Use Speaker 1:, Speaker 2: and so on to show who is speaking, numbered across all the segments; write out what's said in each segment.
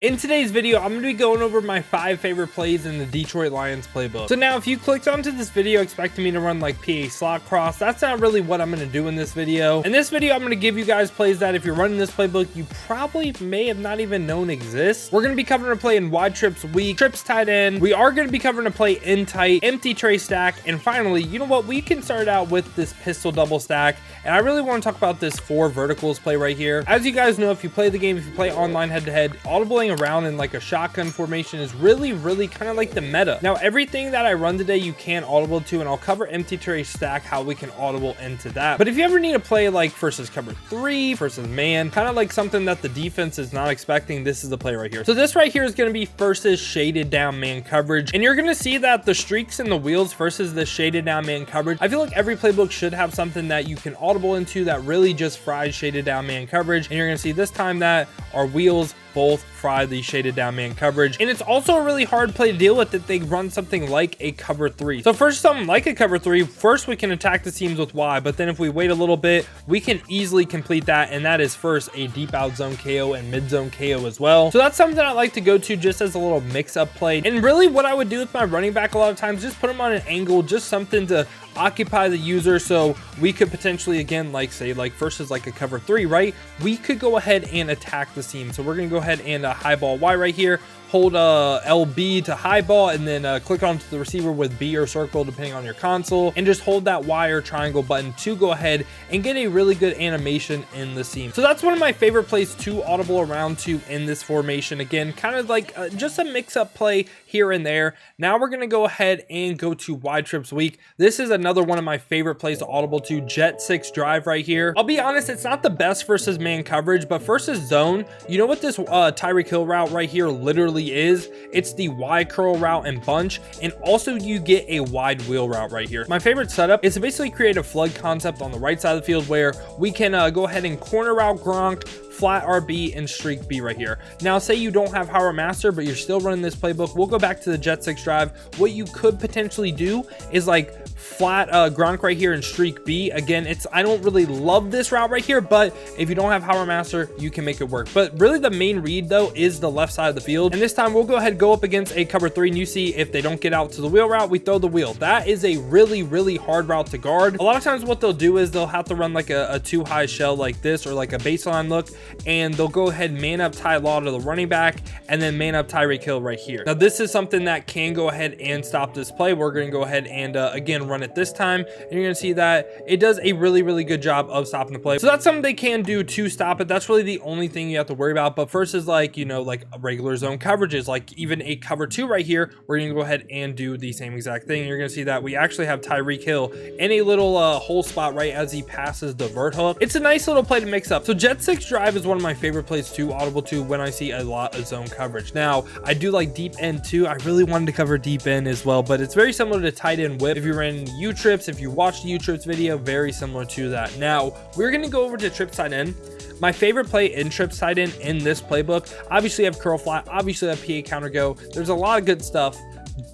Speaker 1: In today's video, I'm going to be going over my 5 favorite plays in the Detroit Lions playbook. So now if you clicked onto this video expecting me to run like PA slot cross, that's not really what I'm going to do in this video. In this video, I'm going to give you guys plays that if you're running this playbook, you probably may have not even known exist. We're going to be covering a play in wide trips weak, trips tight end. We are going to be covering a play in tight, empty tray stack. And finally, you know what? We can start out with this pistol double stack. And I really want to talk about this 4 verticals play right here. As you guys know, if you play the game, if you play online head-to-head, audibling around in like a shotgun formation is really kind of like the meta. Now, everything that I run today, you can audible to, and I'll cover empty tray stack, how we can audible into that. But if you ever need to play like versus cover 3 versus man, kind of like something that the defense is not expecting, this is the play right here. So this right here is going to be versus shaded down man coverage. And you're going to see that the streaks and the wheels versus the shaded down man coverage. I feel like every playbook should have something that you can audible into that really just fries shaded down man coverage. And you're going to see this time that our wheels both fry the shaded down man coverage. And it's also a really hard play to deal with if they run something like a cover 3. So first, something like a cover 3, first we can attack the seams with Y, but then if we wait a little bit, we can easily complete that. And that is first a deep out zone KO and mid zone KO as well. So that's something I like to go to just as a little mix up play. And really what I would do with my running back a lot of times, just put him on an angle, just something to occupy the user, so we could potentially, again, like say like versus like a cover 3, right, we could go ahead and attack the seam. So we're gonna go ahead and high ball Y right here, hold LB to high ball, and then click onto the receiver with B or circle depending on your console, and just hold that Y or triangle button to go ahead and get a really good animation in the seam. So that's one of my favorite plays to audible around to in this formation. Again, kind of like just a mix-up play here and there. Now we're gonna go ahead and go to wide trips weak. This is another one of my favorite plays to audible to, jet 6 drive right here. I'll be honest, it's not the best versus man coverage, but versus zone, you know what this Tyreek Hill route right here literally is? It's the Y curl route and bunch, and also you get a wide wheel route right here. My favorite setup is to basically create a flood concept on the right side of the field where we can go ahead and corner route Gronk, flat RB, and streak B right here. Now say you don't have Howard Master, but you're still running this playbook, we'll go back to the jet 6 drive. What you could potentially do is like flat Gronk right here and streak B. Again, I don't really love this route right here, but if you don't have Howard Master, you can make it work. But really the main read though is the left side of the field, and this time we'll go ahead and go up against a cover 3, and you see if they don't get out to the wheel route, we throw the wheel. That is a really hard route to guard. A lot of times what they'll do is they'll have to run like a too high shell like this, or like a baseline look, and they'll go ahead and man up Ty Law to the running back, and then man up Tyreek Hill right here. Now this is something that can go ahead and stop this play. We're going to go ahead and again run it this time, and you're going to see that it does a really good job of stopping the play. So that's something they can do to stop it. That's really the only thing you have to worry about. But versus like, you know, like regular zone coverages, like even a cover 2 right here, we're going to go ahead and do the same exact thing. You're going to see that we actually have Tyreek Hill in a little hole spot right as he passes the vert hook. It's a nice little play to mix up. So jet 6 drive is one of my favorite plays to audible to when I see a lot of zone coverage. Now I do like deep end too. I really wanted to cover deep end as well, but it's very similar to tight end whip. If you ran U trips, if you watched the U trips video, very similar to that. Now we're going to go over to trips tight end. My favorite play in trips tight end in this playbook, obviously I have curl flat, obviously I have PA counter go. There's a lot of good stuff.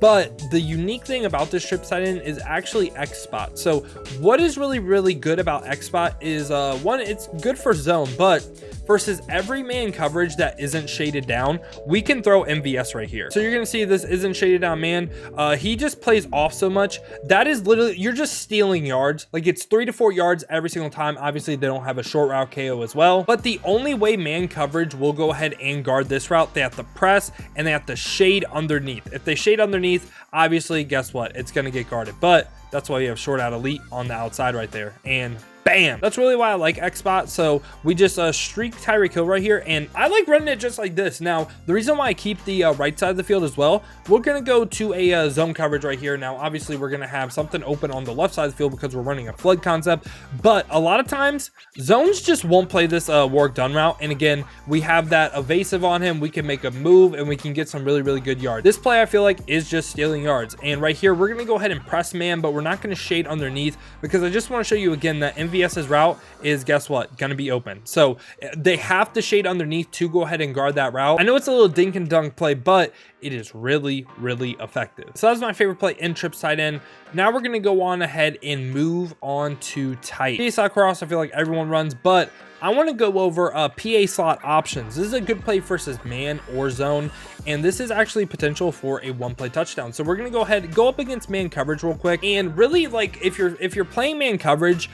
Speaker 1: But the unique thing about this trip tight end is actually X spot. So what is really good about X spot is one, it's good for zone, but versus every man coverage that isn't shaded down, we can throw MVS right here. So you're gonna see this isn't shaded down man. He just plays off so much. That is literally, you're just stealing yards. Like it's 3 to 4 yards every single time. Obviously they don't have a short route KO as well, but the only way man coverage will go ahead and guard this route, they have to press and they have to shade underneath. If they shade underneath, obviously guess what, it's gonna get guarded. But that's why you have short out elite on the outside right there, and bam, that's really why I like X spot. So we just streak Tyreek Hill right here, and I like running it just like this. Now the reason why I keep the right side of the field as well, we're gonna go to a zone coverage right here. Now obviously we're gonna have something open on the left side of the field because we're running a flood concept, but a lot of times zones just won't play this Warwick Dunn route. And again, we have that evasive on him, we can make a move and we can get some really good yards. This play I feel like is just stealing yards, and right here we're gonna go ahead and press man, but we're not gonna shade underneath because I just want to show you again that MVS's route is, guess what, gonna be open. So they have to shade underneath to go ahead and guard that route. I know it's a little dink and dunk play, but it is really effective. So that's my favorite play in trips tight end. Now we're gonna go on ahead and move on to tight. Slot cross, I feel like everyone runs, but I want to go over PA slot options. This is a good play versus man or zone, and this is actually potential for a one-play touchdown. So we're going to go ahead and go up against man coverage real quick. And really, like, if you're playing man coverage,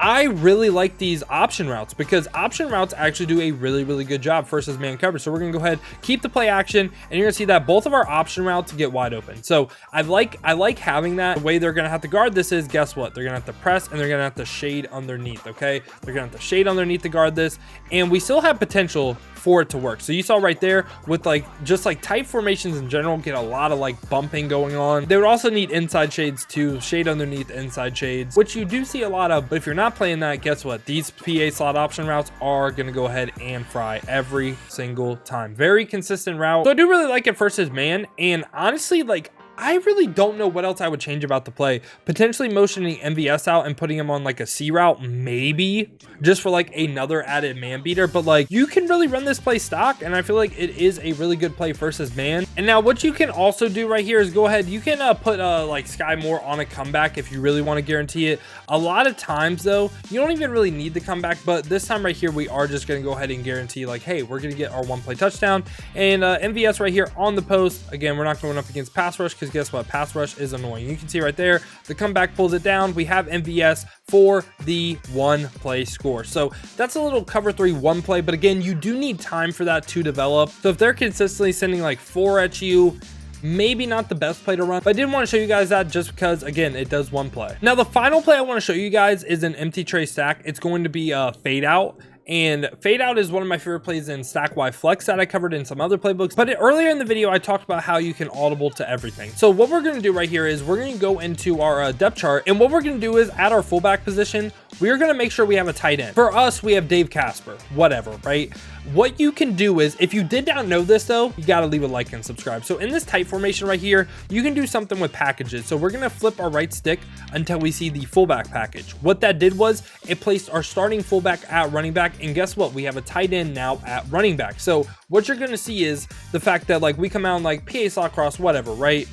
Speaker 1: I really like these option routes because option routes actually do a really good job versus man coverage. So we're gonna go ahead, keep the play action, and you're gonna see that both of our option routes get wide open. So I like having that. The way they're gonna have to guard this is, guess what? They're gonna have to press and they're gonna have to shade underneath, okay? They're gonna have to shade underneath to guard this, and we still have potential for it to work. So you saw right there with like just like tight formations in general get a lot of like bumping going on. They would also need inside shades too, shade underneath inside shades, which you do see a lot of. But if you're not playing that, guess what? These PA slot option routes are going to go ahead and fry every single time. Very consistent route. So I do really like it versus man, and honestly, like, I really don't know what else I would change about the play. Potentially motioning MVS out and putting him on like a C route, maybe just for like another added man beater. But like, you can really run this play stock, and I feel like it is a really good play versus man. And now what you can also do right here is go ahead, you can put like Sky Moore on a comeback if you really want to guarantee it. A lot of times though, you don't even really need the comeback, but this time right here, we are just going to go ahead and guarantee like, hey, we're going to get our one play touchdown. And MVS right here on the post. Again, we're not going up against pass rush because guess what? Pass rush is annoying. You can see right there, the comeback pulls it down. We have MVS for the one play score. So that's a little cover 3 one play, but again, you do need time for that to develop. So if they're consistently sending like 4 at you, maybe not the best play to run, but I did want to show you guys that just because, again, it does one play. Now, the final play I want to show you guys is an empty tray stack. It's going to be a fade out. And fade out is one of my favorite plays in stack Y flex that I covered in some other playbooks. But earlier in the video, I talked about how you can audible to everything. So what we're going to do right here is we're going to go into our depth chart. And what we're going to do is at our fullback position, we're going to make sure we have a tight end. For us, we have Dave Casper, whatever, right? What you can do is, if you did not know this though, you got to leave a like and subscribe. So in this tight formation right here, you can do something with packages. So we're going to flip our right stick until we see the fullback package. What that did was it placed our starting fullback at running back. And guess what? We have a tight end now at running back. So what you're going to see is the fact that like we come out like PA slot cross, whatever, right?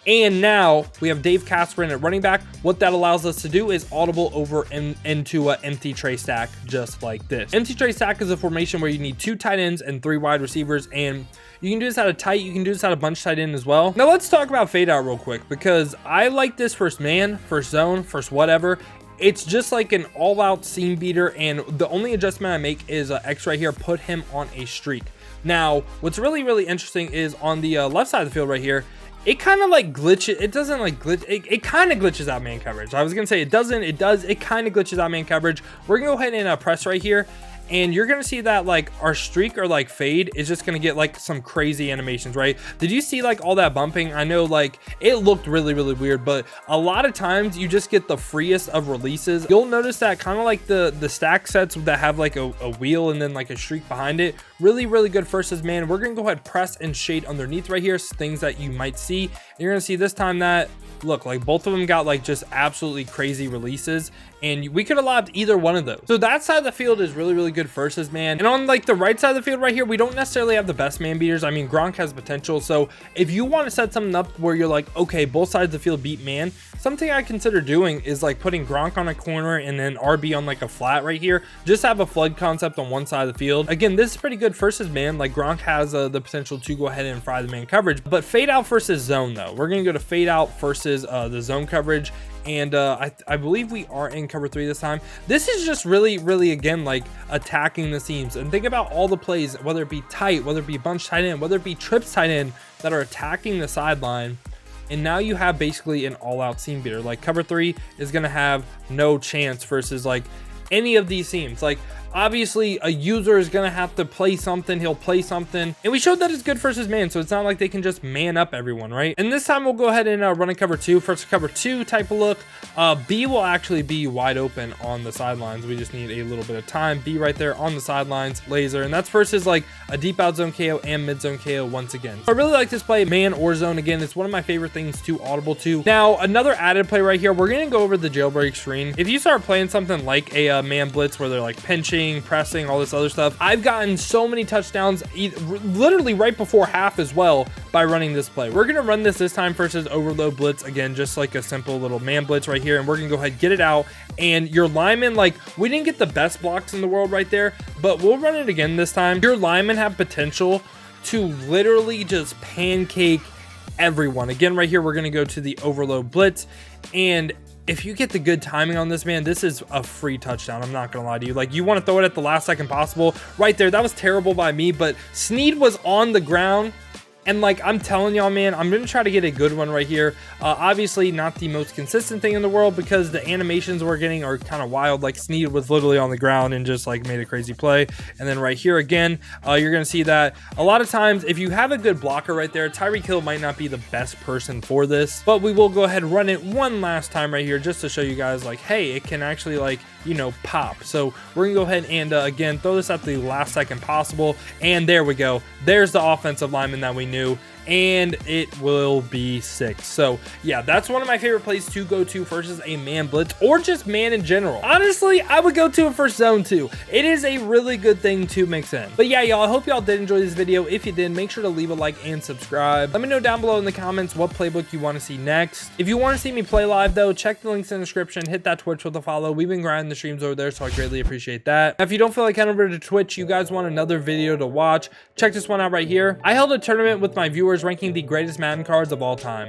Speaker 1: And now we have Dave Casper in at running back. What that allows us to do is audible over into an empty tray stack, just like this. Empty tray stack is a formation where you need 2 tight ends and 3 wide receivers, and you can do this out of tight, you can do this out of bunch tight end as well. Now let's talk about fade out real quick, because I like this first man, first zone, first whatever. It's just like an all-out seam beater, and the only adjustment I make is X right here, put him on a streak. Now, what's really interesting is on the left side of the field right here, it kind of like glitches. It doesn't like glitch. It kind of glitches out man coverage. I was going to say it doesn't. It does. It kind of glitches out man coverage. We're going to go ahead and press right here. And you're going to see that like our streak or like fade is just going to get like some crazy animations, right? Did you see like all that bumping? I know like it looked really weird, but a lot of times you just get the freest of releases. You'll notice that kind of like the stack sets that have like a wheel and then like a streak behind it. Really good versus man. We're going to go ahead, press and shade underneath right here. Things that you might see. And you're going to see this time that, look, like both of them got like just absolutely crazy releases, and we could have lobbed either one of those. So that side of the field is really good versus man. And on like the right side of the field right here, we don't necessarily have the best man beaters. I mean, Gronk has potential. So if you want to set something up where you're like, okay, both sides of the field beat man, something I consider doing is like putting Gronk on a corner and then RB on like a flat right here. Just have a flood concept on one side of the field. Again, this is pretty good versus man. Like Gronk has the potential to go ahead and fry the man coverage. But fade out versus zone though, we're going to go to fade out versus the zone coverage. And I believe we are in cover 3 this time. This is just really again like attacking the seams. And think about all the plays, whether it be tight, whether it be bunch tight end, whether it be trips tight end, that are attacking the sideline. And now you have basically an all-out seam beater. Like cover 3 is going to have no chance versus like any of these seams. Like obviously a user is going to have to play something. He'll play something, and we showed that it's good versus man, so it's not like they can just man up everyone, right? And this time we'll go ahead and run a cover 2. First cover 2 type of look. B will actually be wide open on the sidelines. We just need a little bit of time. B right there on the sidelines, laser, and that's versus like a deep out zone KO and mid zone KO once again. So I really like this play, man or zone. Again, it's one of my favorite things to audible to. Now another added play right here, we're going to go over the jailbreak screen. If you start playing something like a man blitz where they're like pinching, pressing, all this other stuff, I've gotten so many touchdowns literally right before half as well by running this play. We're going to run this time versus overload blitz. Again, just like a simple little man blitz right here. And we're going to go ahead and get it out. And your linemen, like, we didn't get the best blocks in the world right there, but we'll run it again this time. Your linemen have potential to literally just pancake everyone. Again, right here, we're going to go to the overload blitz. And if you get the good timing on this, man, this is a free touchdown. I'm not gonna lie to you. Like, you want to throw it at the last second possible right there. That was terrible by me, but Snead was on the ground. And like, I'm telling y'all, man, I'm going to try to get a good one right here. Obviously not the most consistent thing in the world because the animations we're getting are kind of wild. Like, Snead was literally on the ground and just like made a crazy play. And then right here again, you're going to see that a lot of times if you have a good blocker right there, Tyreek Hill might not be the best person for this, but we will go ahead and run it one last time right here just to show you guys like, hey, it can actually, like, you know, pop. So we're gonna go ahead and again throw this at the last second possible, and there we go. There's the offensive lineman that we knew, and it will be 6. So yeah, that's one of my favorite plays to go to versus a man blitz or just man in general. Honestly, I would go to it for zone too. It is a really good thing to mix in. But yeah, y'all, I hope y'all did enjoy this video. If you did, make sure to leave a like and subscribe. Let me know down below in the comments what playbook you want to see next. If you want to see me play live though, check the links in the description, hit that Twitch with a follow. We've been grinding the streams over there, so I greatly appreciate that. Now, if you don't feel like heading over to Twitch, you guys want another video to watch, check this one out right here. I held a tournament with my viewers ranking the greatest Madden cards of all time.